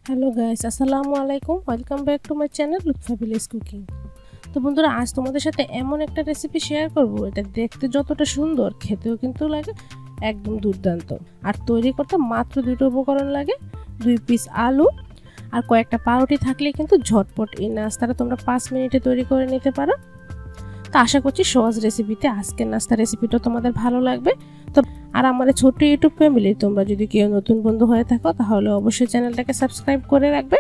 Hello guys, আসসালামু আলাইকুম। Welcome back to my channel Lutfa village cooking. তো বন্ধুরা, আজ তোমাদের সাথে এমন একটা রেসিপি শেয়ার করব, এটা দেখতে যতটা সুন্দর খেতেও কিন্তু লাগে একদম দুর্দান্ত। আর তৈরি করতে মাত্র দুটো উপকরণ লাগে, 2 পিস আলু আর কয়েকটা পাউরুটি থাকলে কিন্তু ঝটপট এই নাস্তাটা তোমরা 5 মিনিটে তৈরি করে নিতে পারো। তো আশা করছি সহজ রেসিপিতে আজকের নাস্তা রেসিপিটা তোমাদের ভালো লাগবে। তো আর আমার ছোট্ট ইউটিউব ফ্যামিলি, তোমরা যদি কেউ নতুন বন্ধু হয়ে থাকো তাহলে অবশ্যই চ্যানেলটাকে সাবস্ক্রাইব করে রাখবে।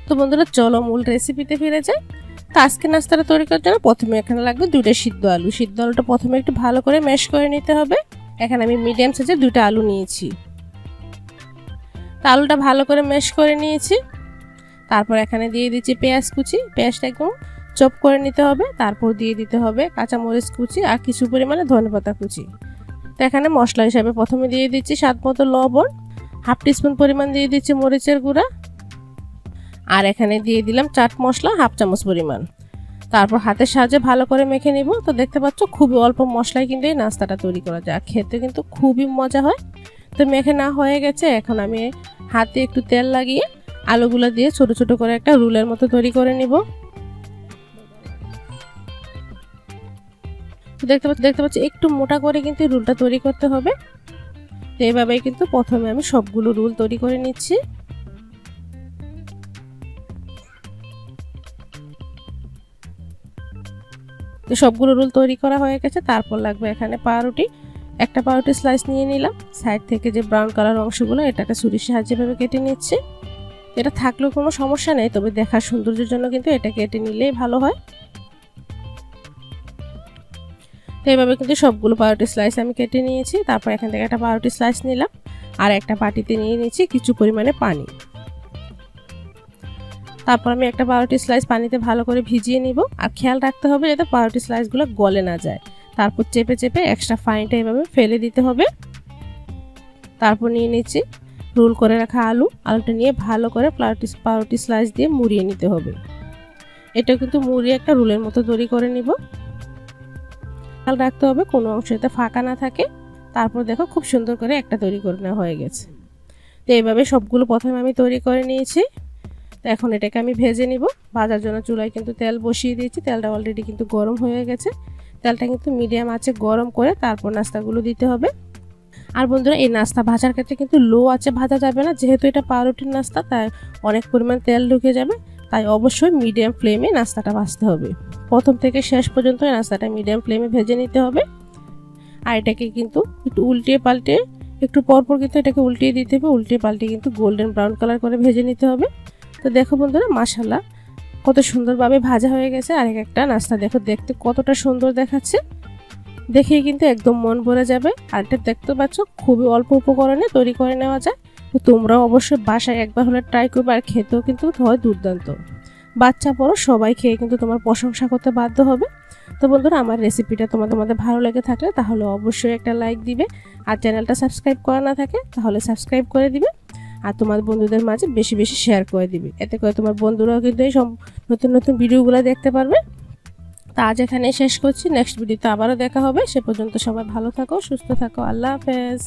তো বন্ধুরা, চলো মূল রেসিপিতে ফিরে যাই। তো আজকে নাস্তাটা তৈরি করার জন্য প্রথমে এখানে লাগবে 2টা সিদ্ধ আলু। সিদ্ধ আলুটা প্রথমে একটু ভালো করে ম্যাশ করে নিতে হবে। এখানে আমি মিডিয়াম সাইজের 2টা আলু নিয়েছি। তো আলুটা ভালো করে ম্যাশ করে নিয়েছি। তারপর এখানে দিয়ে দিচ্ছি পেঁয়াজ কুচি। পেঁয়াজটা একদম চপ করে নিতে হবে। তারপর দিয়ে দিতে হবে কাঁচামরিচ কুচি আর কিছু পরিমাণে ধনেপাতা কুচি। তো এখানে মশলা হিসাবে প্রথমে দিয়ে দিচ্ছি স্বাদ মতো লবণ, 1/2 টিস্পুন পরিমাণ দিয়ে দিচ্ছি মরিচের গুঁড়া, আর এখানে দিয়ে দিলাম চাট মশলা 1/2 চামচ পরিমাণ। তারপর হাতের সাহায্যে ভালো করে মেখে নিব। তো দেখতে পাচ্ছ খুবই অল্প মশলায় কিন্তু এই নাস্তাটা তৈরি করা যায়, আর খেতে কিন্তু খুবই মজা হয়। তো মেখে না হয়ে গেছে, এখন আমি হাতে একটু তেল লাগিয়ে আলুগুলো দিয়ে ছোট ছোট করে একটা রুলের মতো তৈরি করে নিব। দেখতে পাচ্ছি একটু মোটা করে কিন্তু রুলটা তৈরি করতে হবে। তো এইভাবেই কিন্তু প্রথমে আমি সবগুলো রুল তৈরি করে নিচ্ছি। তো সবগুলো রোল তৈরি করা হয়ে গেছে। তারপর লাগবে এখানে পাউরুটি। একটা পাউরুটি স্লাইস নিয়ে নিলাম। সাইড থেকে যে ব্রাউন কালার অংশগুলো, এটাকে ছুরির সাহায্যে ভাবে কেটে নিচ্ছি। এটা থাকলেও কোনো সমস্যা নেই, তবে দেখার সৌন্দর্যের জন্য কিন্তু এটা কেটে নিলেই ভালো হয়। তো এইভাবে কিন্তু সবগুলো পাউরুটি স্লাইস আমি কেটে নিয়েছি। তারপর এখান থেকে একটা পাউরুটি স্লাইস নিলাম আর একটা বাটিতে নিয়ে নিচ্ছি কিছু পরিমাণে পানি। তারপর আমি একটা পাউরুটি স্লাইস পানিতে ভালো করে ভিজিয়ে নিব। আর খেয়াল রাখতে হবে যাতে পাউরুটি স্লাইসগুলো গলে না যায়। তারপর চেপে চেপে এক্সট্রা পানিটা এভাবে ফেলে দিতে হবে। তারপর নিয়ে নিচ্ছি রোল করে রাখা আলুটা নিয়ে ভালো করে পাউরুটি স্লাইস দিয়ে মুড়িয়ে নিতে হবে। এটা কিন্তু মুড়িয়ে একটা রোলের মতো তৈরি করে নিব। খেয়াল রাখতে হবে কোনো অংশ যাতে ফাঁকা না থাকে। তারপর দেখো খুব সুন্দর করে একটা তৈরি করে নেওয়া হয়ে গেছে। তো এইভাবে সবগুলো প্রথমে আমি তৈরি করে নিয়েছি। তো এখন এটাকে আমি ভেজে নিব। ভাজার জন্য চুলায় কিন্তু তেল বসিয়ে দিয়েছি। তেলটা অলরেডি কিন্তু গরম হয়ে গেছে। তেলটা কিন্তু মিডিয়াম আঁচে গরম করে তারপর নাস্তাগুলো দিতে হবে। আর বন্ধুরা, এই নাস্তা ভাজার ক্ষেত্রে কিন্তু লো আঁচে ভাজা যাবে না, যেহেতু এটা পাউরুটির নাস্তা, তাই অনেক পরিমাণ তেল ঢুকে যাবে। তাই অবশ্যই মিডিয়াম ফ্লেমে নাস্তাটা ভাজতে হবে। প্রথম থেকে শেষ পর্যন্ত এই নাস্তাটা মিডিয়াম ফ্লেমে ভেজে নিতে হবে। আর এটাকে কিন্তু একটু উল্টিয়ে পাল্টে একটু পরপর কিন্তু এটাকে উল্টিয়ে দিতে হবে। উল্টিয়ে পাল্টে কিন্তু গোল্ডেন ব্রাউন কালার করে ভেজে নিতে হবে। তো দেখো বন্ধুরা, মাশাআল্লাহ কত সুন্দরভাবে ভাজা হয়ে গেছে। আর একটা নাস্তা দেখো দেখতে কতটা সুন্দর দেখাচ্ছে, দেখেই কিন্তু একদম মন ভরে যাবে। আর এটা দেখতে পাচ্ছ খুবই অল্প উপকরণে তৈরি করে নেওয়া যায়। তো তোমরাও অবশ্যই বাসায় একবার হলে ট্রাই করবে, আর খেতেও কিন্তু হয় দুর্দান্ত। বাচ্চা বড় সবাই খেয়ে কিন্তু তোমার প্রশংসা করতে বাধ্য হবে। তো বন্ধুরা, আমার রেসিপিটা তোমাদের ভালো লেগে থাকলে তাহলে অবশ্যই একটা লাইক দিবে। আর চ্যানেলটা সাবস্ক্রাইব করা না থাকে তাহলে সাবস্ক্রাইব করে দিবে। আর তোমার বন্ধুদের মাঝে বেশি বেশি শেয়ার করে দিবে। এতে করে তোমার বন্ধুরাও কিন্তু এই সব নতুন নতুন ভিডিওগুলো দেখতে পারবে। তা আজ এখানে শেষ করছি। নেক্সট ভিডিওতে আবারও দেখা হবে। সে পর্যন্ত সবাই ভালো থাকো, সুস্থ থাকো। আল্লাহ হাফেজ।